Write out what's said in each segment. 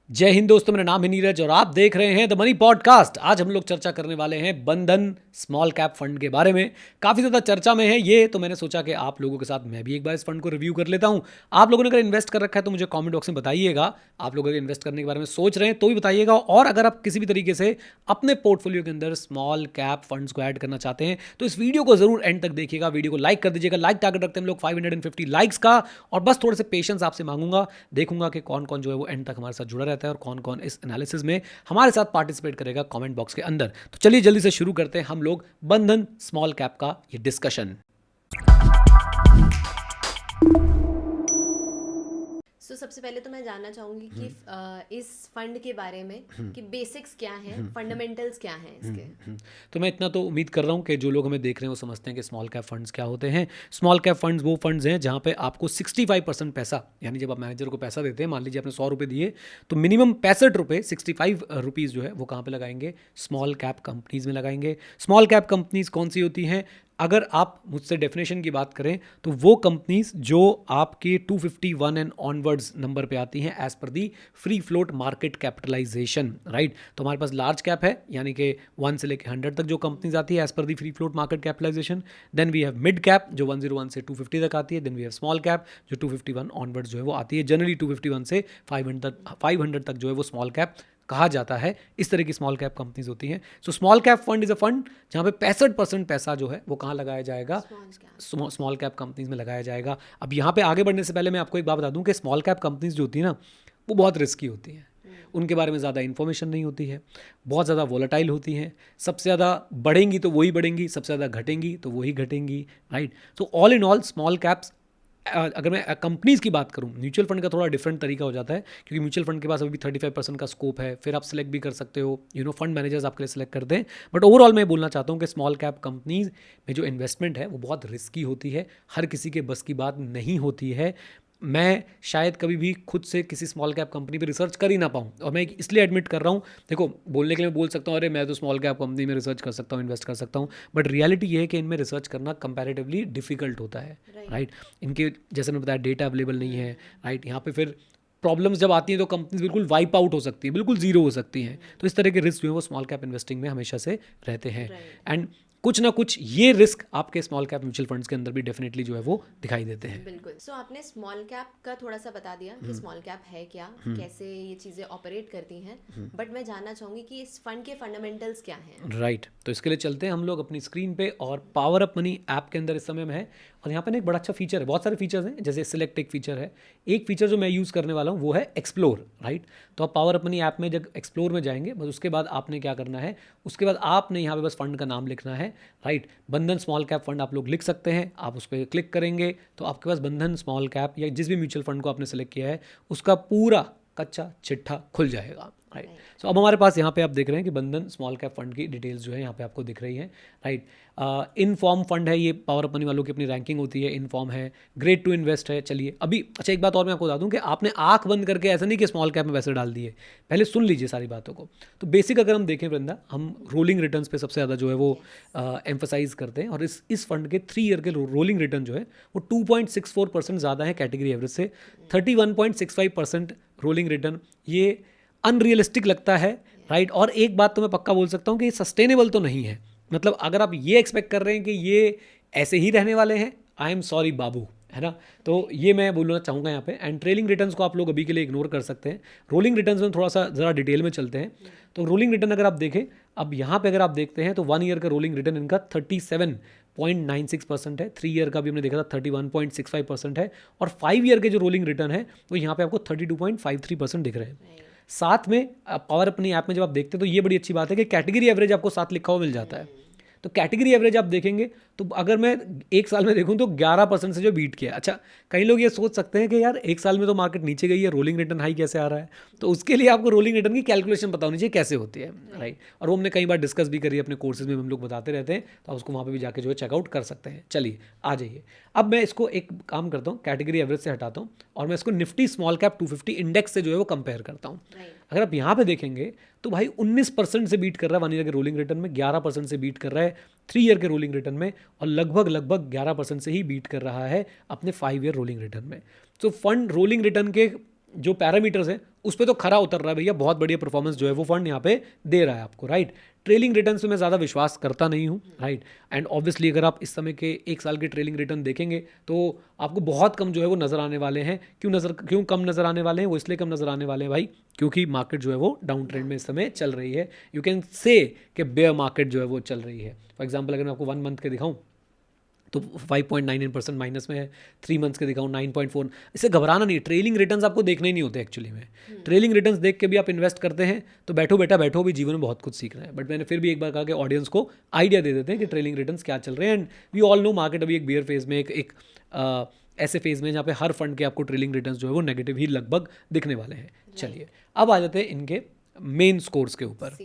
जय हिंद दोस्तों, मेरा नाम है नीरज और आप देख रहे हैं द मनी पॉडकास्ट। आज हम लोग चर्चा करने वाले हैं बंधन स्मॉल कैप फंड के बारे में। काफ़ी ज़्यादा चर्चा में है ये, तो मैंने सोचा कि आप लोगों के साथ मैं भी एक बार इस फंड को रिव्यू कर लेता हूं। आप लोगों ने अगर इन्वेस्ट कर रखा है तो मुझे कमेंट बॉक्स में बताइएगा। आप लोग अगर इन्वेस्ट करने के बारे में सोच रहे हैं तो भी बताइएगा, और अगर आप किसी भी तरीके से अपने पोर्टफोलियो के अंदर स्मॉल कैप फंड्स को ऐड करना चाहते हैं तो इस वीडियो को जरूर एंड तक देखिएगा। वीडियो को लाइक कर दीजिएगा। लाइक टारगेट रखते हैं हम लोग 550 लाइक्स का, और बस थोड़े से पेशेंस आपसे मांगूंगा। देखूंगा कि कौन कौन जो है वो एंड तक हमारे साथ जुड़ा रहता है और कौन कौन इस एनालिसिस में हमारे साथ पार्टिसिपेट करेगा कमेंट बॉक्स के अंदर। तो चलिए जल्दी से शुरू करते हैं हम लोग बंधन स्मॉल कैप का ये डिस्कशन। सबसे पहले तो मैं जानना चाहूंगी कि इस फंड के बारे में कि बेसिक्स क्या हैं, फंडामेंटल्स क्या हैं इसके। तो मैं इतना तो उम्मीद कर रहा हूँ कि जो लोग हमें देख रहे हैं वो समझते हैं कि स्मॉल कैप फंड्स क्या होते हैं। स्मॉल कैप फंड्स वो फंड्स हैं जहाँ पे आपको 65% पैसा, यानी जब आप मैनेजर को पैसा देते हैं, मान लीजिए आपने 100 रुपये दिए तो मिनिमम 65 रुपये, 65 रुपीज़ जो है वो कहाँ पे लगाएंगे? स्मॉल कैप कंपनीज़ में लगाएंगे। स्मॉल कैप कंपनीज़ कौन सी होती हैं? अगर आप मुझसे डेफिनेशन की बात करें तो वो कंपनीज जो आपके 251 एंड ऑनवर्ड्स नंबर पे आती हैं एज पर the free float market capitalisation, right. तो हमारे पास लार्ज कैप है, यानी कि 1 से लेकर 100 तक जो कंपनीज आती है एज पर the free float market capitalisation. Then we have mid cap जो 101 से 250 तक आती है। Then we have small cap जो 251 ऑनवर्ड्स जो है वो आती है। जनरली 251 से 500 तक जो है वो स्मॉल कैप कहा जाता है। इस तरह की स्मॉल कैप कंपनीज होती हैं। So small cap fund is a fund जहाँ पे 65% पैसा जो है वो कहाँ लगाया जाएगा? स्मॉल कैप कंपनीज में लगाया जाएगा। अब यहाँ पे आगे बढ़ने से पहले मैं आपको एक बात बता दूं कि स्मॉल कैप कंपनीज जो होती है ना वो बहुत रिस्की होती हैं। उनके बारे में ज़्यादा इन्फॉर्मेशन नहीं होती है, बहुत ज़्यादा वोलेटाइल होती हैं। सबसे ज़्यादा बढ़ेंगी तो वही बढ़ेंगी, सबसे ज़्यादा घटेंगी तो वही घटेंगी, राइट। तो all in all small caps, अगर मैं कंपनीज़ की बात करूं, म्यूचुअल फंड का थोड़ा डिफरेंट तरीका हो जाता है, क्योंकि म्यूचुअल फंड के पास अभी 35% का स्कोप है। फिर आप सिलेक्ट भी कर सकते हो, फंड मैनेजर्स आपके लिए सिलेक्ट करते हैं। बट ओवरऑल मैं बोलना चाहता हूं कि स्मॉल कैप कंपनीज में जो इन्वेस्टमेंट है वो बहुत रिस्की होती है, हर किसी के बस की बात नहीं होती है। मैं शायद कभी भी खुद से किसी स्मॉल कैप कंपनी पे रिसर्च कर ही ना पाऊँ, और मैं इसलिए एडमिट कर रहा हूँ। देखो, बोलने के लिए मैं बोल सकता हूँ अरे मैं तो स्मॉल कैप कंपनी में रिसर्च कर सकता हूँ, इन्वेस्ट कर सकता हूँ, बट रियलिटी ये है कि इनमें रिसर्च करना कंपैरेटिवली डिफिकल्ट होता है, राइट। इनके जैसे मैं बताया डेटा अवेलेबल नहीं है, राइट। यहाँ पे फिर प्रॉब्लम्स जब आती हैं तो कंपनीज बिल्कुल वाइप आउट हो सकती है, बिल्कुल जीरो हो सकती हैं। तो इस तरह के रिस्क जो है वो स्मॉल कैप इन्वेस्टिंग में हमेशा से रहते हैं। एंड कुछ ना कुछ ये रिस्क आपके स्मॉल कैप म्यूचुअल फंड्स के अंदर भी डेफिनेटली जो है वो दिखाई देते हैं। बिल्कुल। सो आपने स्मॉल कैप का थोड़ा सा बता दिया कि स्मॉल कैप है क्या, कैसे ये चीज़ें ऑपरेट करती हैं, बट मैं जानना चाहूँगी कि इस फंड के फंडामेंटल्स क्या हैं। राइट। तो इसके लिए चलते हैं हम लोग अपनी स्क्रीन पे, और पावर अप मनी ऐप के अंदर इस समय में है। और यहाँ पर एक बड़ा अच्छा फीचर है, बहुत सारे फीचर्स हैं, जैसे सिलेक्ट एक फीचर है। एक फीचर जो मैं यूज़ करने वाला हूँ वो है एक्सप्लोर, राइट। तो आप पावर अप मनी ऐप में जब एक्सप्लोर में जाएंगे, बस उसके बाद आपने क्या करना है, उसके बाद आपने यहाँ पे बस फंड का नाम लिखना है, राइट। बंधन स्मॉल कैप फंड आप लोग लिख सकते हैं। आप उस पर क्लिक करेंगे तो आपके पास बंधन स्मॉल कैप या जिस भी म्यूचुअल फंड को आपने सेलेक्ट किया है उसका पूरा कच्चा चिट्ठा खुल जाएगा, राइट। सो अब हमारे पास यहाँ पे आप देख रहे हैं कि बंधन स्मॉल कैप फंड की डिटेल्स जो है यहाँ पे आपको दिख रही है, राइट। इनफॉर्म फंड है, ये पावर अप मनी वालों की अपनी रैंकिंग होती है। इनफॉर्म है, ग्रेट टू इन्वेस्ट है। चलिए अभी अच्छा एक बात और मैं आपको बता दूं कि आपने आंख बंद करके ऐसा नहीं कि स्मॉल कैप में पैसे डाल दिए, पहले सुन लीजिए सारी बातों को। तो बेसिक अगर हम देखें वृंदा, हम रोलिंग रिटर्न्स पे सबसे ज़्यादा जो है वो एम्फोसाइज करते हैं, और इस फंड के 3 ईयर के रोलिंग रिटर्न जो है वो 2.64% ज़्यादा है कैटेगरी एवरेज से। 31.65% रोलिंग रिटर्न ये अनरियलिस्टिक लगता है, राइट। और एक बात तो मैं पक्का बोल सकता हूँ कि ये सस्टेनेबल तो नहीं है। मतलब अगर आप ये एक्सपेक्ट कर रहे हैं कि ये ऐसे ही रहने वाले हैं, आई एम सॉरी बाबू, है ना। तो ये मैं बोलना चाहूँगा यहाँ पे। एंड ट्रेलिंग रिटर्न्स को आप लोग अभी के लिए इग्नोर कर सकते हैं। रोलिंग रिटर्न्स में थोड़ा सा ज़रा डिटेल में चलते हैं। तो रोलिंग रिटर्न अगर आप देखें, अब यहाँ पे अगर आप देखते हैं तो 1 ईयर का रोलिंग रिटर्न इनका 37.96% है। 3 ईयर का भी हमने देखा था 31.65% है, और 5 ईयर के जो रोलिंग रिटर्न है वो यहाँ पे आपको 32.53% दिख रहे हैं। साथ में पावर अपनी ऐप में जब आप देखते हैं तो ये बड़ी अच्छी बात है कि कैटेगरी एवरेज आपको साथ लिखा हुआ मिल जाता है। तो कैटेगरी एवरेज आप देखेंगे तो अगर मैं 1 साल में देखूं तो 11% से जो बीट किया। अच्छा, कई लोग ये सोच सकते हैं कि यार 1 साल में तो मार्केट नीचे गई है, रोलिंग रिटर्न हाई कैसे आ रहा है? तो उसके लिए आपको रोलिंग रिटर्न की कैलकुलेशन पता होनी चाहिए कैसे होती है, राइट। और वो हमने कई बार डिस्कस भी करी, अपने कोर्सेज में हम लोग बताते रहते हैं, तो आप उसको वहाँ पर भी जाके जो है चेकआउट कर सकते हैं। चलिए आ जाइए, अब मैं इसको एक काम करता हूँ, कैटेगरी एवरेज से हटाता हूँ और मैं इसको निफ्टी स्मॉल कैप 250 इंडेक्स से जो है वो कंपेयर करता हूँ। अगर आप यहाँ पे देखेंगे तो भाई 19% से बीट कर रहा है 1 ईयर के रोलिंग रिटर्न में, 11% से बीट कर रहा है 3 ईयर के रोलिंग रिटर्न में, और लगभग 11% से ही बीट कर रहा है अपने 5 ईयर रोलिंग रिटर्न में। तो फंड रोलिंग रिटर्न के जो पैरामीटर्स हैं उस पर तो खरा उतर रहा है भैया, बहुत बढ़िया परफॉर्मेंस जो है वो फंड यहाँ पे दे रहा है आपको, राइट। ट्रेलिंग रिटर्न से मैं ज़्यादा विश्वास करता नहीं हूँ, राइट। एंड ऑब्वियसली अगर आप इस समय के 1 साल के ट्रेलिंग रिटर्न देखेंगे तो आपको बहुत कम जो है वो नज़र आने वाले हैं। क्यों कम नज़र आने वाले हैं? वो इसलिए कम नज़र आने वाले हैं भाई क्योंकि मार्केट जो है वो डाउन ट्रेंड में इस समय चल रही है। यू कैन से कि बेयर मार्केट जो है वो चल रही है। फॉर एग्जाम्पल अगर मैं आपको 1 मंथ के दिखाऊँ तो 5.99% माइनस में है, 3 मंथ्स के दिखाऊँ 9.4। इससे घबराना नहीं, ट्रेलिंग रिटर्न्स आपको देखने ही नहीं होते एक्चुअली में। ट्रेलिंग रिटर्न्स देख के भी आप इन्वेस्ट करते हैं तो बैठो भी जीवन में बहुत कुछ सीख रहे हैं। बट मैंने फिर भी एक बार कहा कि ऑडियंस को आइडिया दे देते हैं कि ट्रेलिंग रिटर्न्स क्या चल रहे हैं। And we all know market अभी एक बियर फेज में एक ऐसे फेज में जहाँ पे हर फंड के आपको ट्रेलिंग रिटर्न्स जो है वो नेगेटिव ही लगभग दिखने वाले हैं। चलिए अब आ जाते हैं इनके मेन स्कोर्स के ऊपर।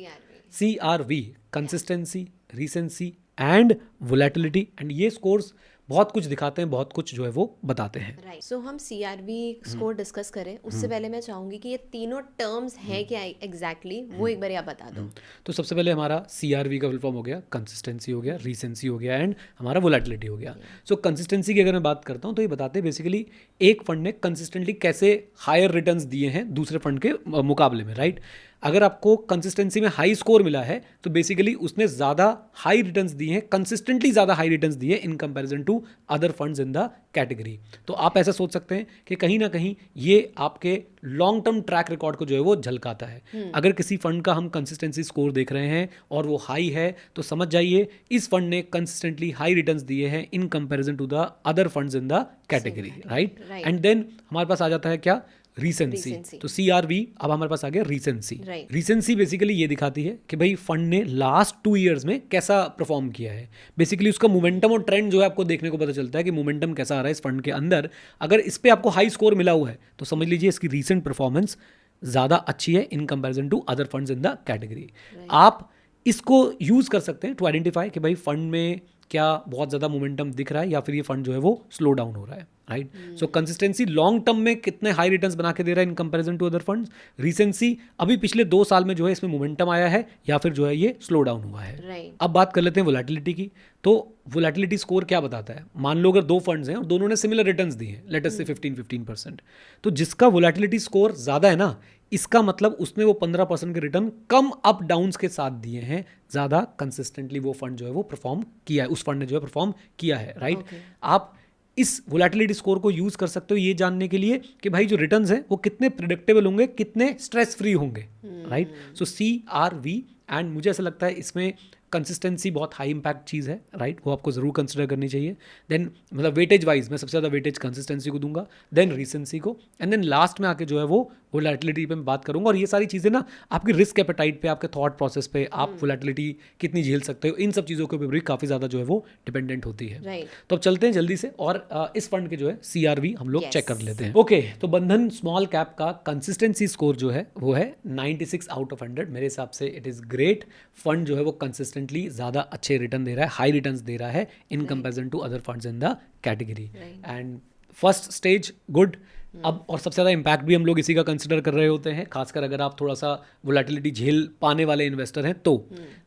CRV, consistency, recency and volatility. And ये स्कोर्स बहुत कुछ दिखाते हैं, बहुत कुछ जो है वो बताते हैं। राइट, सो हम CRV स्कोर डिस्कस करें उससे पहले मैं चाहूंगी कि ये तीनों टर्म्स हैं क्या एग्जैक्टली वो एक बार आप बता दो। तो सबसे पहले हमारा CRV का फुल फॉर्म हो गया, कंसिस्टेंसी हो गया, रीसेंसी हो गया एंड हमारा वोलेटिलिटी हो गया। सो कंसिस्टेंसी की अगर मैं बात करता हूँ तो ये बताते हैं बेसिकली एक फंड ने कंसिस्टेंटली कैसे हायर रिटर्न्स दिए हैं दूसरे फंड के मुकाबले में, राइट। अगर आपको कंसिस्टेंसी में हाई स्कोर मिला है तो बेसिकली उसने ज़्यादा हाई रिटर्न्स दिए हैं, कंसिस्टेंटली ज़्यादा हाई रिटर्न्स दिए in comparison to other funds in the category. तो आप ऐसा सोच सकते हैं कि कहीं ना कहीं ये आपके लॉन्ग टर्म ट्रैक रिकॉर्ड को जो है वो झलकाता है। अगर किसी फंड का हम कंसिस्टेंसी स्कोर देख रहे हैं और वो हाई है तो समझ जाइए इस फंड ने कंसिस्टेंटली हाई रिटर्न्स दिए हैं in comparison to the other funds in the category, right. And then हमारे पास आ जाता है क्या? रीसेंसी। तो CRV अब हमारे पास आ गया रीसेंसी। रीसेंसी बेसिकली ये दिखाती है कि भाई फंड ने लास्ट 2 ईयर्स में कैसा परफॉर्म किया है। बेसिकली उसका मोमेंटम और ट्रेंड जो है आपको देखने को पता चलता है कि मोमेंटम कैसा आ रहा है इस फंड के अंदर। अगर इस पे आपको हाई स्कोर मिला हुआ है तो समझ लीजिए इसकी रीसेंट परफॉर्मेंस ज़्यादा अच्छी है in comparison to other funds in the category. आप इसको यूज़ कर सकते हैं टू आइडेंटिफाई कि भाई फंड में क्या बहुत ज़्यादा मोमेंटम दिख रहा है या फिर ये फंड जो है वो स्लो डाउन हो रहा है, right. So consistency long term में कितने हाई रिटर्न्स बना के दे रहा है in comparison to other funds. Recency अभी पिछले 2 साल में जो है इसमें मोमेंटम आया है या फिर जो है ये स्लो डाउन हुआ है। अब बात कर लेते हैं वोलेटिलिटी की। तो वोलेटिलिटी स्कोर क्या बताता है? मान लो अगर 2 फंड्स हैं और दोनों ने सिमिलर रिटर्न्स दिए हैं, लेट अस से 15% तो जिसका वोलेटिलिटी स्कोर ज़्यादा है ना, इसका मतलब उसने वो 15% के रिटर्न कम अप डाउन्स के साथ दिए हैं, ज़्यादा कंसिस्टेंटली वो फंड जो है वो परफॉर्म किया है, उस फंड ने जो है परफॉर्म किया है, राइट। आप इस वोलेटिलिटी स्कोर को यूज़ कर सकते हो ये जानने के लिए कि भाई जो रिटर्न्स हैं वो कितने प्रिडिक्टेबल होंगे, कितने स्ट्रेस फ्री होंगे, राइट। सो CRV एंड मुझे ऐसा लगता है इसमें कंसिस्टेंसी बहुत हाई इंपैक्ट चीज़ है, राइट। वो आपको ज़रूर कंसिडर करनी चाहिए। देन मतलब वेटेज वाइज मैं सबसे ज़्यादा वेटेज कंसिस्टेंसी को दूंगा, देन रीसेंसी को, एंड देन लास्ट में आके जो है वो वोलेटिलिटी पे मैं बात करूंगा। और ये सारी चीज़ें ना आपकी रिस्क एपेटाइट पे, आपके थॉट प्रोसेस पे, आप वोलेटिलिटी कितनी झेल सकते हो, इन सब चीज़ों के ऊपर भी काफ़ी ज़्यादा जो है वो डिपेंडेंट होती है। तो अब चलते हैं जल्दी से और इस फंड के जो है CRV हम लोग चेक कर लेते हैं। ओके, तो बंधन स्मॉल कैप का कंसिस्टेंसी स्कोर जो है वो है 96 आउट ऑफ 100। मेरे हिसाब से इट इज़ ग्रेट। फंड जो है वो कंसिस्टेंटली ज़्यादा अच्छे रिटर्न दे रहा है, हाई रिटर्न्स दे रहा है in comparison to other funds in the category. And first stage good. अब और सबसे ज़्यादा इम्पैक्ट भी हम लोग इसी का कंसिडर कर रहे होते हैं, खासकर अगर आप थोड़ा सा वोलेटिलिटी झेल पाने वाले इन्वेस्टर हैं तो।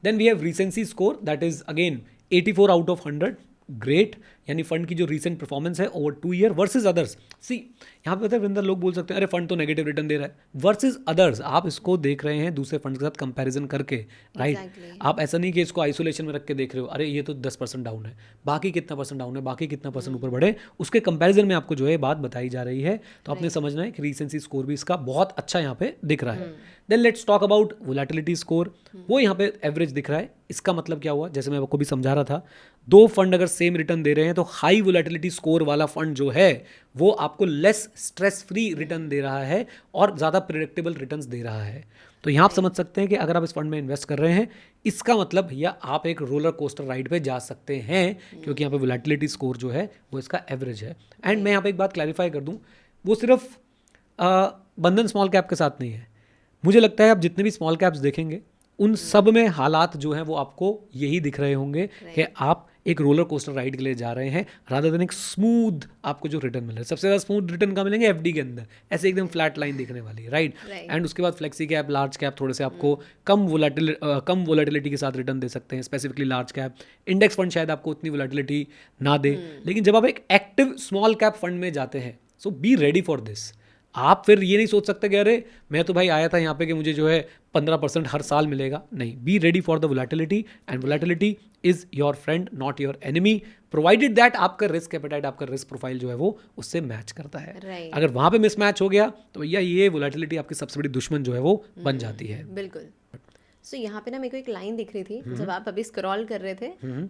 Then we have recency score that is again 84 out of 100, great. यानी फंड की जो रीसेंट परफॉर्मेंस है over 2 year versus others. See यहाँ पे पता है वरिंदर, लोग बोल सकते हैं अरे फंड तो नेगेटिव रिटर्न दे रहा है, वर्सेज अदर्स आप इसको देख रहे हैं दूसरे फंड के साथ कंपैरिजन करके, राइट। आप ऐसा नहीं कि इसको आइसोलेशन में रख के देख रहे हो, अरे ये तो 10% डाउन है, बाकी कितना परसेंट डाउन है, बाकी कितना परसेंट ऊपर बढ़े, उसके कंपैरिजन में आपको जो है बात बताई जा रही है। तो आपने समझना है कि रीसेंसी स्कोर भी इसका बहुत अच्छा यहाँ पे दिख रहा है। Then let's talk about volatility score. वो यहाँ पे एवरेज दिख रहा है। इसका मतलब क्या हुआ, जैसे मैं आपको भी समझा रहा था, 2 फंड अगर सेम रिटर्न दे रहे हैं तो हाई वोलेटिलिटी स्कोर वाला फंड जो है वो आपको लेस स्ट्रेस फ्री रिटर्न दे रहा है और ज़्यादा प्रिडिक्टेबल रिटर्न्स दे रहा है। तो यहाँ आप समझ सकते हैं कि अगर आप इस फंड में इन्वेस्ट कर रहे हैं, इसका मतलब भैया आप एक रोलर कोस्टर राइड पे जा सकते हैं, क्योंकि यहाँ पे वोलेटिलिटी स्कोर जो है वो इसका एवरेज है। एंड मैं यहाँ पे एक बात क्लैरिफाई कर दूँ, वो सिर्फ बंधन स्मॉल कैप के साथ नहीं है। मुझे लगता है आप जितने भी स्मॉल कैप्स देखेंगे उन सब में हालात जो हैं वो आपको यही दिख रहे होंगे कि आप एक रोलर कोस्टर राइड के लिए जा रहे हैं, रादर देन एक स्मूथ आपको जो रिटर्न मिल रहा है। सबसे ज़्यादा स्मूथ रिटर्न कहाँ मिलेंगे? FD के अंदर, ऐसे एकदम फ्लैट लाइन दिखने वाली है, राइट। एंड उसके बाद फ्लेक्सी कैप, लार्ज कैप थोड़े से आपको कम वोलेटिलिटी के साथ रिटर्न दे सकते हैं, specifically large cap. Index fund शायद आपको उतनी वोलेटिलिटी ना दे, लेकिन जब आप एक एक्टिव स्मॉल कैप फंड में जाते हैं, सो बी रेडी फॉर दिस। आप फिर ये नहीं सोच सकते कि अरे मैं तो भाई आया था यहाँ पे कि मुझे जो है 15% हर साल मिलेगा। नहीं, be ready for the volatility, and volatility is your friend not your enemy, provided that आपका रिस्क एपेटाइट, आपका रिस्क प्रोफाइल जो है वो उससे मैच करता है। Right. अगर वहाँ पे मिसमैच हो गया तो भैया ये वोलेटिलिटी आपकी सबसे बड़ी दुश्मन जो है वो बन जाती है। बिल्कुल। सो यहाँ पे ना मेरे को एक लाइन दिख रही थी जब आप अभी स्क्रॉल कर रहे थे,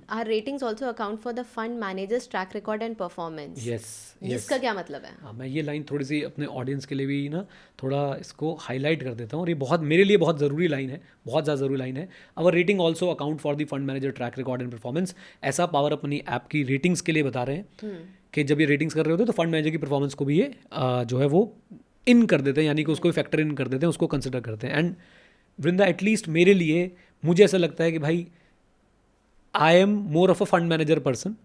our ratings also account for the fund managers track record and performance. Yes, इसका क्या मतलब है? हाँ, मैं ये लाइन थोड़ी सी अपने ऑडियंस के लिए भी ना थोड़ा इसको हाईलाइट कर देता हूँ, और ये बहुत मेरे लिए बहुत ज़रूरी लाइन है, बहुत ज़्यादा ज़रूरी लाइन है। Our rating also account for the fund manager track record and performance. ऐसा पावर अपनी ऐप की रेटिंग्स के लिए बता रहे हैं कि जब ये रेटिंग्स कर रहे होते हैं तो फंड मैनेजर की परफॉर्मेंस को भी ये जो है वो इन कर देते हैं, यानी कि उसको फैक्टर इन कर देते हैं, उसको कंसिडर करते हैं। एंड वृंदा, एटलीस्ट मेरे लिए मुझे ऐसा लगता है कि भाई I am more of a fund manager person.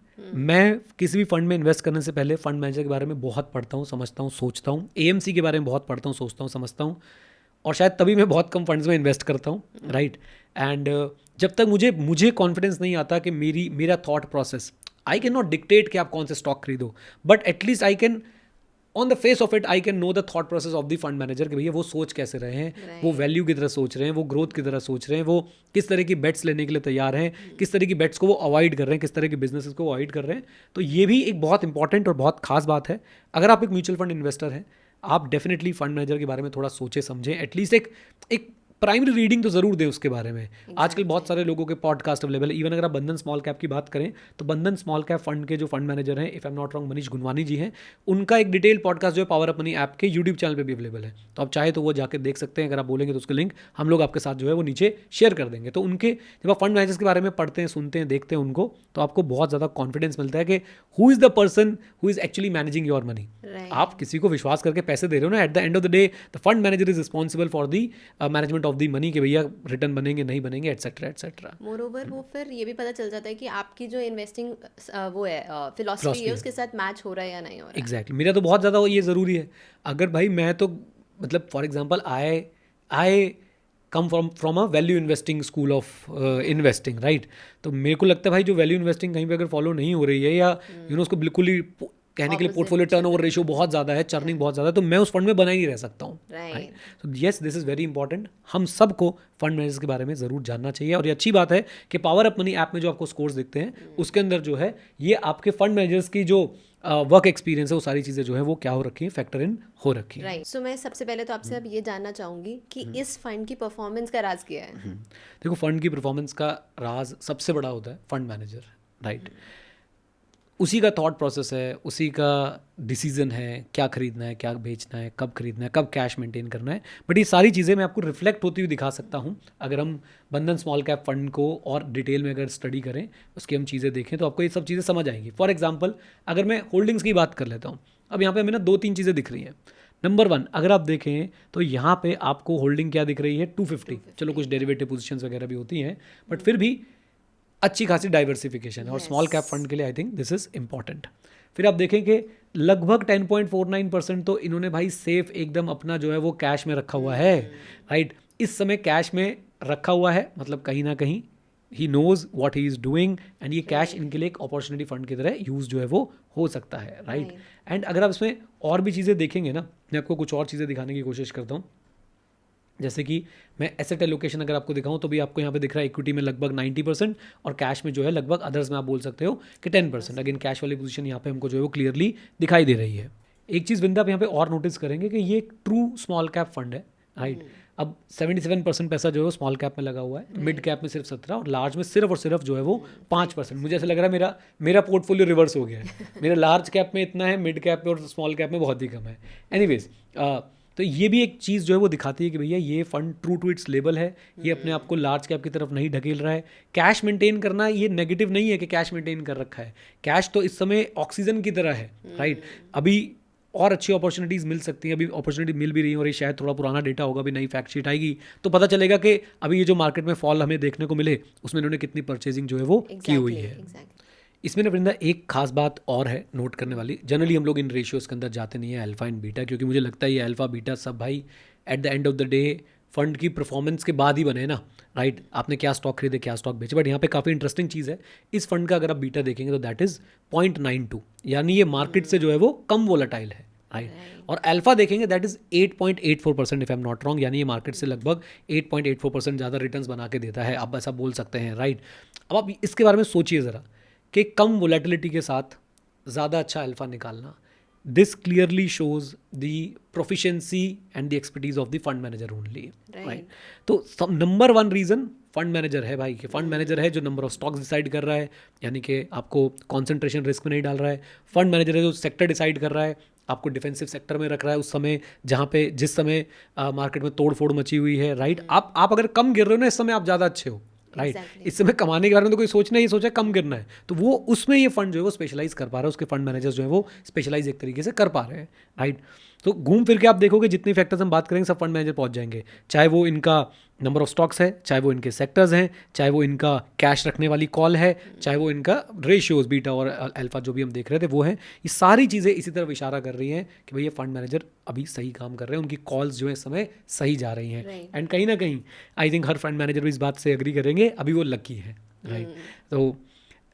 मैं किसी भी फंड में इन्वेस्ट करने से पहले फंड मैनेजर के बारे में बहुत पढ़ता हूँ, समझता हूँ, सोचता हूँ। एएमसी के बारे में बहुत पढ़ता हूँ, सोचता हूँ, समझता हूँ, और शायद तभी मैं बहुत कम फंड्स में इन्वेस्ट करता हूँ, राइट। एंड जब तक मुझे कॉन्फिडेंस नहीं आता कि मेरा thought process, I can not dictate कि आप कौन से स्टॉक खरीदो, but at least I can on the face of it I can know the thought process of the fund manager कि भैया वो सोच कैसे रहे हैं, वो वैल्यू की तरह सोच रहे हैं, वो ग्रोथ की तरह सोच रहे हैं, वो किस तरह की बेट्स लेने के लिए तैयार हैं, किस तरह की बेट्स को वो अवॉइड कर रहे हैं, किस तरह के बिजनेसेस को अवॉइड कर रहे हैं। तो ये भी एक बहुत इंपॉर्टेंट और बहुत खास बात है। अगर आप एक म्यूचुअल फंड इन्वेस्टर हैं, आप डेफिनेटली फंड मैनेजर के बारे में थोड़ा सोचे समझें, एटलीस्ट एक प्राइमरी रीडिंग तो ज़रूर दें उसके बारे में। आजकल बहुत सारे लोगों के पॉडकास्ट अवेलेबल है। इवन अगर आप बंधन स्मॉल कैप की बात करें तो बंधन स्मॉल कैप फंड के जो फंड मैनेजर हैं, if I am not wrong, Manish Gunwani ji हैं, उनका एक डिटेल पॉडकास्ट जो है पावर अपनी ऐप के यूट्यूब चैनल पे भी अवेलेबल है। तो आप चाहे तो वो जाकर देख सकते हैं। अगर आप बोलेंगे तो उसका लिंक हम लोग आपके साथ जो है वो नीचे शेयर कर देंगे। तो उनके जब आप फंड मैनेजर्स के बारे में पढ़ते हैं, सुनते हैं, देखते हैं उनको, तो आपको बहुत ज़्यादा कॉन्फिडेंस मिलता है कि who is the person who is actually managing your money. आप किसी को विश्वास करके पैसे दे रहे हो ना, at the end of the day the fund manager is responsible for the management of the money, कि भैया रिटर्न बनेंगे नहीं बनेंगे, एटसेट्रा एटसेट्रा। मोरोवर वो फिर ये भी पता चल जाता है कि आपकी जो इन्वेस्टिंग वो है फिलॉसफी है उसके साथ मैच हो रहा है या नहीं हो रहा है। एग्जैक्टली, मेरा तो बहुत ज़्यादा ये ज़रूरी है। अगर भाई मैं तो मतलब for example I come from a value investing school of investing, right. तो मेरे को लगता है भाई जो वैल्यू इन्वेस्टिंग कहीं पे अगर फॉलो नहीं हो रही है, या उसको बिल्कुल ही कहने के लिए पोर्टफोलियो टर्नओवर रेशियो बहुत ज़्यादा है, चर्निंग बहुत ज़्यादा है, तो मैं उस फंड में बना ही नहीं रह सकता हूँ, राइट। तो yes, this is very important. हम सबको फंड मैनेजर्स के बारे में ज़रूर जानना चाहिए। और ये अच्छी बात है कि पावर अप मनी ऐप में जो आपको स्कोर्स दिखते हैं उसके अंदर जो है ये आपके फंड मैनेजर्स की जो वर्क एक्सपीरियंस है, वो सारी चीज़ें जो है वो क्या हो रखी है, फैक्टर इन हो रखी है, राइट। सो मैं सबसे पहले तो आपसे अब ये जानना चाहूँगी कि इस फंड की परफॉर्मेंस का राज क्या है? देखो, फंड की परफॉर्मेंस का राज सबसे बड़ा होता है फंड मैनेजर, राइट। उसी का थॉट प्रोसेस है, उसी का डिसीजन है, क्या खरीदना है, क्या बेचना है, कब खरीदना है, कब कैश मेंटेन करना है। बट ये सारी चीज़ें मैं आपको रिफ्लेक्ट होती हुई दिखा सकता हूँ। अगर हम बंधन स्मॉल कैप फंड को और डिटेल में अगर स्टडी करें, उसकी हम चीज़ें देखें, तो आपको ये सब चीज़ें समझ आएंगी। फॉर एग्जांपल अगर मैं होल्डिंग्स की बात कर लेता हूँ, अब यहाँ पे हमें ना 2-3 चीज़ें दिख रही हैं। नंबर 1, अगर आप देखें तो यहाँ पे आपको होल्डिंग क्या दिख रही है, 250। चलो कुछ डेरिवेटिव पोजीशंस वगैरह भी होती हैं, बट फिर भी अच्छी खासी डाइवर्सिफिकेशन है, और स्मॉल कैप फंड के लिए I think this is important. फिर आप देखें कि लगभग 10.49% तो इन्होंने भाई सेफ एकदम अपना जो है वो कैश में रखा हुआ है, राइट। इस समय कैश में रखा हुआ है, मतलब कहीं ना कहीं he knows what he is doing, and ये कैश इनके लिए एक अपॉर्चुनिटी फंड की तरह यूज जो है वो हो सकता है, राइट। एंड अगर आप इसमें और भी चीज़ें देखेंगे ना, मैं आपको कुछ और चीज़ें दिखाने की कोशिश करता हूँ। जैसे कि मैं एसेट एलोकेशन अगर आपको दिखाऊं तो भी आपको यहाँ पे दिख रहा है इक्विटी में लगभग 90% और कैश में जो है लगभग अदर्स में आप बोल सकते हो कि 10%। अगेन कैश वाली पोजीशन यहाँ पे हमको जो है वो क्लियरली दिखाई दे रही है। एक चीज़ बिंदा आप यहाँ पे और नोटिस करेंगे कि ये एक ट्रू स्मॉल कैप फंड है, राइट। अब 77% पैसा जो है वो स्मॉल कैप में लगा हुआ है, मिड कैप में सिर्फ 17% और लार्ज में सिर्फ और सिर्फ जो है वो 5%। मुझे ऐसा लग रहा है मेरा पोर्टफोलियो रिवर्स हो गया है। मेरा लार्ज कैप में इतना है, मिड कैप में और स्मॉल कैप में बहुत ही कम है। एनीवेज, तो ये भी एक चीज़ जो है वो दिखाती है कि भैया ये fund true to its level है, ये अपने आप को लार्ज कैप की तरफ नहीं ढकेल रहा है। कैश मेंटेन करना ये नेगेटिव नहीं है कि कैश मेंटेन कर रखा है। कैश तो इस समय ऑक्सीजन की तरह है, राइट। अभी और अच्छी अपॉर्चुनिटीज़ मिल सकती हैं, अभी अपॉर्चुनिटी मिल भी रही है, और ये शायद थोड़ा पुराना डेटा होगा, अभी नई फैक्ट शीट आएगी तो पता चलेगा कि अभी ये जो मार्केट में फॉल हमें देखने को मिले उसमें इन्होंने कितनी परचेजिंग जो है वो की हुई है। इसमें ना वृंदा एक खास बात और है नोट करने वाली। जनरली हम लोग इन रेशियोज़ के अंदर जाते नहीं है, अल्फा एंड बीटा, क्योंकि मुझे लगता है ये अल्फा बीटा सब भाई at the end of the day fund की परफॉर्मेंस के बाद ही बने ना, राइट। आपने क्या स्टॉक खरीदे, क्या स्टॉक बेचे। बट यहाँ पे काफ़ी इंटरेस्टिंग चीज़ है, इस फंड का अगर आप बीटा देखेंगे तो दैट इज़ 0.92, यानी ये मार्केट से जो है वो कम वोलेटाइल है, राइट। और अल्फा देखेंगे that is 8.84% if I am not wrong, यानी ये मार्केट से लगभग 8.84% ज़्यादा रिटर्न्स बना के देता है, आप ऐसा बोल सकते हैं, राइट। अब आप इसके बारे में सोचिए ज़रा कि कम वोलेटिलिटी के साथ ज़्यादा अच्छा अल्फा निकालना, this clearly shows the proficiency and the expertise of the fund manager only, right. तो number one reason fund manager है भाई, कि फंड मैनेजर है जो नंबर ऑफ स्टॉक्स डिसाइड कर रहा है, यानी कि आपको कॉन्सेंट्रेशन रिस्क में नहीं डाल रहा है। फंड मैनेजर है जो सेक्टर डिसाइड कर रहा है, आपको डिफेंसिव सेक्टर में रख रहा है उस समय जहाँ पे जिस समय मार्केट में तोड़ फोड़ मची हुई है, राइट। आप अगर कम गिर रहे हो ना इस समय, आप ज़्यादा अच्छे हो, राइट। इस समय कमाने के बारे में तो कोई सोचना ही सोचा कम गिरना है, तो वो उसमें ये फंड जो है वो स्पेशलाइज कर पा रहा है, उसके फंड मैनेजर्स जो है वो स्पेशलाइज एक तरीके से कर पा रहे हैं, राइट। तो घूम फिर के आप देखोगे जितने फैक्टर्स हम बात करेंगे सब फंड मैनेजर पहुंच जाएंगे, चाहे वो इनका नंबर ऑफ स्टॉक्स है, चाहे वो इनके सेक्टर्स हैं, चाहे वो इनका कैश रखने वाली कॉल है, चाहे वो इनका रेशियोज बीटा और अल्फा जो भी हम देख रहे थे वो है, ये सारी चीज़ें इसी तरफ इशारा कर रही हैं कि भाई ये फंड मैनेजर अभी सही काम कर रहे हैं, उनकी कॉल्स जो है इस समय सही जा रही हैं। एंड कहीं ना कहीं I think her fund manager भी इस बात से एग्री करेंगे, अभी वो लकी है, राइट। तो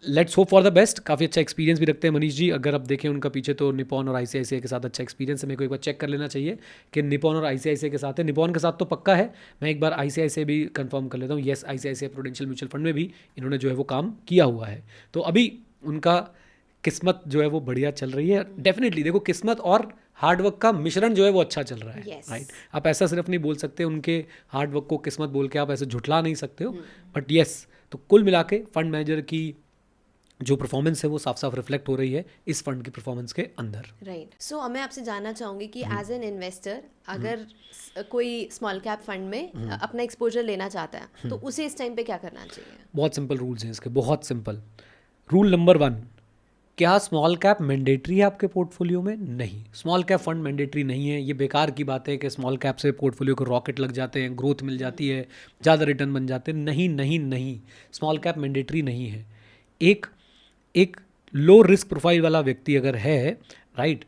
let's hope for the best. काफ़ी अच्छा एक्सपीरियंस भी रखते हैं मनीष जी, अगर आप देखें उनका पीछे तो निपॉन और आईसीआईसीआई के साथ अच्छा एक्सपीरियंस है। मेरे को एक बार चेक कर लेना चाहिए कि निपॉन और आईसीआईसीआई के साथ है, निपॉन के साथ तो पक्का है, मैं एक बार आईसीआईसीआई भी कंफर्म कर लेता हूँ। Yes, ICICI prudential mutual fund में भी इन्होंने जो है वो काम किया हुआ है, तो अभी उनका किस्मत जो है वो बढ़िया चल रही है। डेफिनेटली देखो, किस्मत और हार्डवर्क का मिश्रण जो है वो अच्छा चल रहा है, राइट। आप ऐसा सिर्फ नहीं बोल सकते उनके हार्डवर्क को किस्मत बोल के, आप ऐसे झुठला नहीं सकते हो, बट येस, तो कुल मिला के फंड मैनेजर की जो परफॉर्मेंस है वो साफ साफ रिफ्लेक्ट हो रही है इस फंड की परफॉर्मेंस के अंदर, राइट। सो मैं आपसे जानना चाहूँगी कि एज एन इन्वेस्टर अगर कोई स्मॉल कैप फंड में अपना एक्सपोजर लेना चाहता है तो उसे इस टाइम पे क्या करना चाहिए? बहुत सिंपल रूल्स हैं इसके, बहुत सिंपल। रूल नंबर 1, क्या स्मॉल कैप मैंडेटरी है आपके पोर्टफोलियो में? नहीं, स्मॉल कैप फंड मैंडेटरी नहीं है। ये बेकार की बात है कि स्मॉल कैप से पोर्टफोलियो को रॉकेट लग जाते हैं, ग्रोथ मिल जाती है, ज़्यादा रिटर्न बन जाते हैं। नहीं नहीं नहीं, स्मॉल कैप मैंडेटरी नहीं है। एक लो रिस्क प्रोफाइल वाला व्यक्ति अगर है, राइट,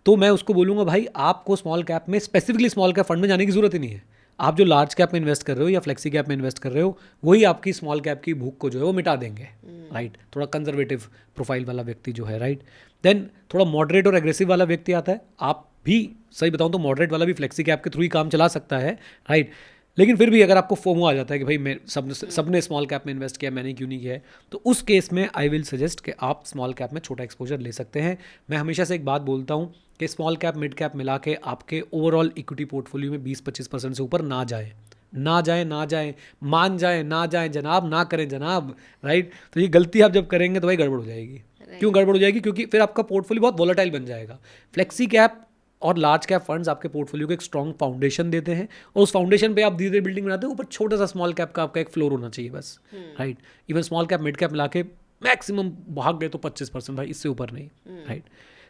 तो मैं उसको बोलूँगा भाई आपको स्मॉल कैप में, स्पेसिफिकली स्मॉल कैप फंड में जाने की ज़रूरत ही नहीं है। आप जो लार्ज कैप में इन्वेस्ट कर रहे हो या फ्लेक्सी कैप में इन्वेस्ट कर रहे हो, वही आपकी स्मॉल कैप की भूख को जो है वो मिटा देंगे, राइट। थोड़ा कंजर्वेटिव प्रोफाइल वाला व्यक्ति जो है, राइट। देन थोड़ा मॉडरेट और एग्रेसिव वाला व्यक्ति आता है। आप भी, सही बताऊँ तो मॉडरेट वाला भी फ्लेक्सी कैप के थ्रू ही काम चला सकता है, राइट। लेकिन फिर भी अगर आपको फोमो आ जाता है कि भाई मैं सबने स्मॉल कैप में इन्वेस्ट किया, मैंने क्यों नहीं किया है, तो उस केस में आई विल सजेस्ट कि आप स्मॉल कैप में छोटा एक्सपोजर ले सकते हैं। मैं हमेशा से एक बात बोलता हूँ कि स्मॉल कैप मिड कैप मिला के आपके ओवरऑल इक्विटी पोर्टफोलियो में 20-25% से ऊपर ना जाए, ना जाए, ना जाए, मान जाए ना जाए जनाब, ना करें जनाब, राइट। तो ये गलती आप जब करेंगे तो भाई गड़बड़ हो जाएगी। क्यों गड़बड़ हो जाएगी? क्योंकि फिर आपका पोर्टफोलियो बहुत वोलेटाइल बन जाएगा। फ्लेक्सी कैप और लार्ज कैप फंड्स आपके पोर्टफोलियो को एक स्ट्रॉन्ग फाउंडेशन देते हैं, और उस फाउंडेशन पे आप धीरे धीरे बिल्डिंग बनाते हैं। ऊपर छोटा सा स्मॉल कैप का आपका एक फ्लोर होना चाहिए बस, right. Even small cap mid cap मिला के मैक्सिमम भाग गए तो 25% भाई, इससे ऊपर नहीं, राइट।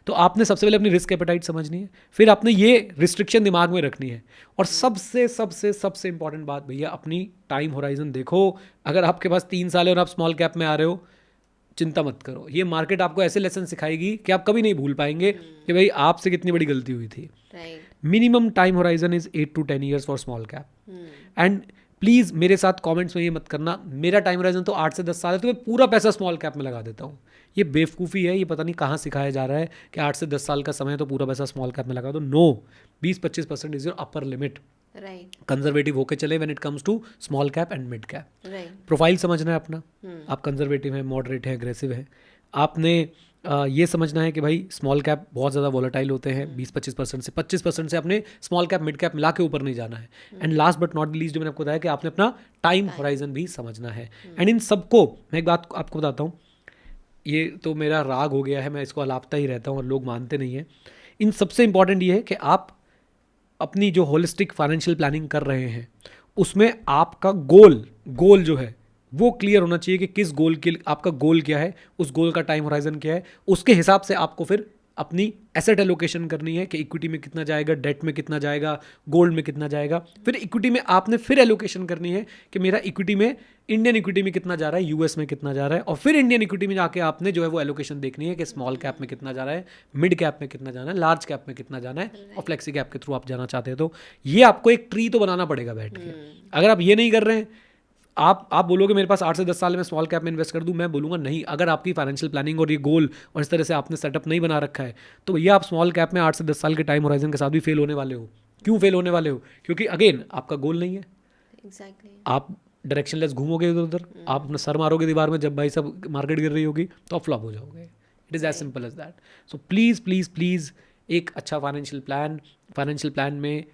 तो आपने सबसे पहले अपनी रिस्क एपेटाइट समझनी है, फिर आपने ये रिस्ट्रिक्शन दिमाग में रखनी है, और सबसे सबसे सबसे इंपॉर्टेंट बात भैया, अपनी टाइम होराइजन देखो। अगर आपके पास 3 साल है और आप स्मॉल कैप में आ रहे हो, चिंता मत करो, ये मार्केट आपको ऐसे लेसन सिखाएगी कि आप कभी नहीं भूल पाएंगे कि भाई आपसे कितनी बड़ी गलती हुई थी। Minimum time horizon is 8 to 10 years for small cap. And please मेरे साथ कमेंट्स में ये मत करना मेरा टाइम होराइजन तो 8 से 10 साल है तो मैं पूरा पैसा स्मॉल कैप में लगा देता हूँ। ये बेवकूफ़ी है, ये पता नहीं कहाँ सिखाया जा रहा है कि 8 से 10 साल का समय है तो पूरा पैसा स्मॉल कैप में लगा दो। No, 20-25% is your upper limit, right. Conservative होके चले when it comes to small cap and mid cap, right. Profile समझना है अपना, आप कंजर्वेटिव है, मॉडरेट है, एग्रेसिव है। आपने ये समझना है कि भाई स्मॉल कैप बहुत ज़्यादा वॉलेटाइल होते हैं, 20-25% से 25% से अपने स्मॉल कैप मिड कैप मिला के ऊपर नहीं जाना है। And last but not least जो मैंने आपको बताया कि आपने अपना टाइम होराइजन भी समझना है। एंड इन सबको मैं एक बात आपको बताता हूँ, ये तो मेरा राग हो गया है, मैं इसको अलापता ही रहता हूँ और लोग मानते नहीं हैं। इन सबसे इंपॉर्टेंट ये है कि आप अपनी जो होलिस्टिक फाइनेंशियल प्लानिंग कर रहे हैं उसमें आपका गोल जो है वो क्लियर होना चाहिए कि किस गोल के आपका गोल क्या है, उस गोल का टाइम होराइजन क्या है। उसके हिसाब से आपको फिर अपनी एसेट एलोकेशन करनी है कि इक्विटी में कितना जाएगा, डेट में कितना जाएगा, गोल्ड में कितना जाएगा। फिर इक्विटी में आपने फिर एलोकेशन करनी है कि मेरा इक्विटी में, इंडियन इक्विटी में कितना जा रहा है, यूएस में कितना जा रहा है, और फिर इंडियन इक्विटी में जाके आपने जो है वो एलोकेशन देखनी है कि स्मॉल कैप में कितना जा रहा है, मिड कैप में कितना जाना है, लार्ज कैप में कितना जाना है, और फ्लेक्सी कैप के थ्रू आप जाना चाहते हैं तो ये आपको एक ट्री तो बनाना पड़ेगा बैठ के। अगर आप ये नहीं कर रहे हैं, आप बोलोगे मेरे पास 8 से 10 साल में स्मॉल कैप में इन्वेस्ट कर दूं, मैं बोलूँगा नहीं। अगर आपकी फाइनेंशियल प्लानिंग और ये गोल और इस तरह से आपने सेटअप नहीं बना रखा है तो भैया आप स्मॉल कैप में 8 से 10 साल के टाइम होराइजन के साथ भी फेल होने वाले हो। क्यों फेल होने वाले हो? क्योंकि अगेन आपका गोल नहीं है। एग्जैक्टली। आप डायरेक्शनलेस घूमोगे इधर उधर, आप अपना सर मारोगे दीवार में जब भाई सब मार्केट गिर रही होगी तो आप फ्लॉप हो जाओगे। It is as simple as that. So please please please एक अच्छा फाइनेंशियल प्लान में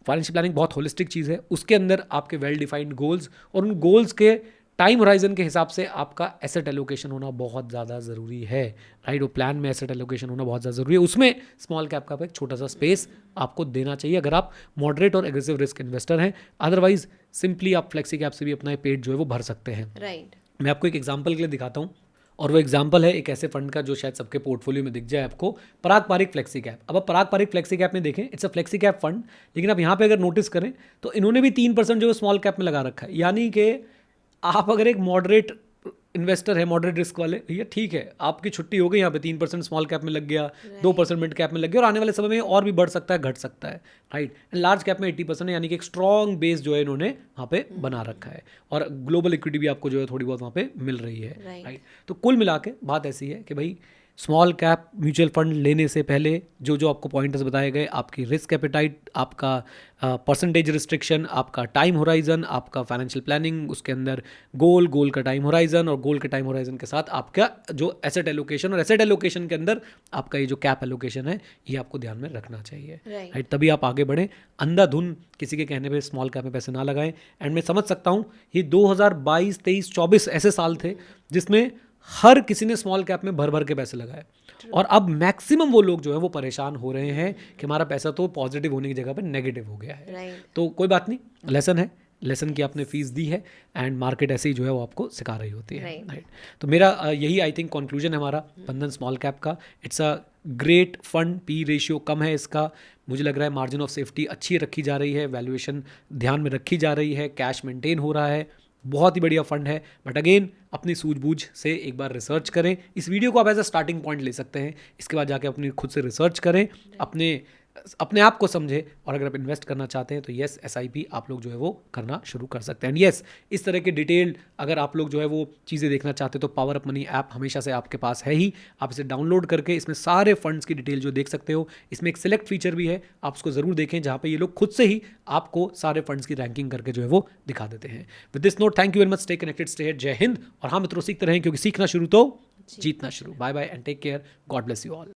फाइनेंशियल प्लानिंग बहुत होलिस्टिक चीज़ है, उसके अंदर आपके वेल डिफाइंड गोल्स और उन गोल्स के टाइम होराइजन के हिसाब से आपका एसेट एलोकेशन होना बहुत ज़्यादा ज़रूरी है, राइट। वो प्लान में एसेट एलोकेशन होना बहुत ज़्यादा ज़रूरी है, उसमें स्मॉल कैप का एक छोटा सा स्पेस आपको देना चाहिए अगर आप मॉडरेट और एग्रेसिव रिस्क इन्वेस्टर हैं। अदरवाइज सिंपली आप फ्लेक्सी कैप से भी अपना पेट जो है वो भर सकते हैं, राइट। मैं आपको एक एग्जाम्पल के लिए दिखाता हूँ, और वो एग्जाम्पल है एक ऐसे फंड का जो शायद सबके पोर्टफोलियो में दिख जाए आपको, पराग पारिक फ्लेक्सी कैप। अब आप पराग पारिक फ्लेक्सी कैप में देखें, it's a flexi cap fund, लेकिन आप यहाँ पे अगर नोटिस करें तो इन्होंने भी 3% जो है स्मॉल कैप में लगा रखा है। यानी कि आप अगर एक मॉडरेट इन्वेस्टर है, मॉडरेट रिस्क वाले, भैया ठीक है आपकी छुट्टी हो गई, यहाँ पे 3% स्मॉल कैप में लग गया, 2% मिड कैप में लग गया, और आने वाले समय में और भी बढ़ सकता है, घट सकता है, राइट। लार्ज कैप में 80% है, यानी कि एक स्ट्रॉन्ग बेस जो है इन्होंने वहाँ पे बना रखा है, और ग्लोबल इक्विटी भी आपको जो है थोड़ी बहुत वहाँ पे मिल रही है, राइट। तो कुल मिला के बात ऐसी है कि भाई स्मॉल कैप म्यूचुअल फंड लेने से पहले जो आपको पॉइंटर्स बताए गए, आपकी रिस्क एपेटाइट, आपका परसेंटेज रिस्ट्रिक्शन, आपका टाइम होराइजन, आपका फाइनेंशियल प्लानिंग, उसके अंदर गोल का टाइम होराइजन, और गोल के टाइम होराइजन के साथ आपका जो एसेट एलोकेशन, और एसेट एलोकेशन के अंदर आपका ये जो कैप एलोकेशन है ये आपको ध्यान में रखना चाहिए, राइट। तभी आप आगे बढ़ें। अंधाधुन किसी के कहने पे स्मॉल कैप में पैसे ना लगाएं। एंड मैं समझ सकता हूँ ये 2022, 23, 24 ऐसे साल थे जिसमें हर किसी ने स्मॉल कैप में भर भर के पैसे लगाए, और अब मैक्सिमम वो लोग जो है वो परेशान हो रहे हैं कि हमारा पैसा तो पॉजिटिव होने की जगह पे नेगेटिव हो गया है, right. तो कोई बात नहीं, लेसन है, लेसन की आपने फीस दी है, एंड मार्केट ऐसे ही जो है वो आपको सिखा रही होती है, राइट। तो मेरा यही आई थिंक कंक्लूजन है हमारा बंधन स्मॉल कैप का। It's a great fund, P ratio कम है इसका, मुझे लग रहा है मार्जिन ऑफ सेफ्टी अच्छी रखी जा रही है, वैल्यूएशन ध्यान में रखी जा रही है, कैश मेंटेन हो रहा है, बहुत ही बढ़िया फंड है। बट अगेन अपनी सूझबूझ से एक बार रिसर्च करें। इस वीडियो को आप एज अ स्टार्टिंग पॉइंट ले सकते हैं, इसके बाद जाके अपनी खुद से रिसर्च करें, अपने आप को समझें, और अगर आप इन्वेस्ट करना चाहते हैं तो येस SIP आप लोग जो है वो करना शुरू कर सकते हैं। एंड येस इस तरह के डिटेल्ड अगर आप लोग जो है वो चीज़ें देखना चाहते हैं तो पावर अप मनी ऐप हमेशा से आपके पास है ही, आप इसे डाउनलोड करके इसमें सारे फंड्स की डिटेल जो देख सकते हो। इसमें एक सिलेक्ट फीचर भी है, आप उसको ज़रूर देखें, जहाँ पे ये लोग खुद से ही आपको सारे फंड्स की रैंकिंग करके जो है वो दिखा देते हैं। With this note, thank you very much, stay connected, stay here, जय हिंद। और हाँ मित्रों, सीखते रहें क्योंकि सीखना शुरू तो जीतना शुरू। Bye bye and take care, God bless you all.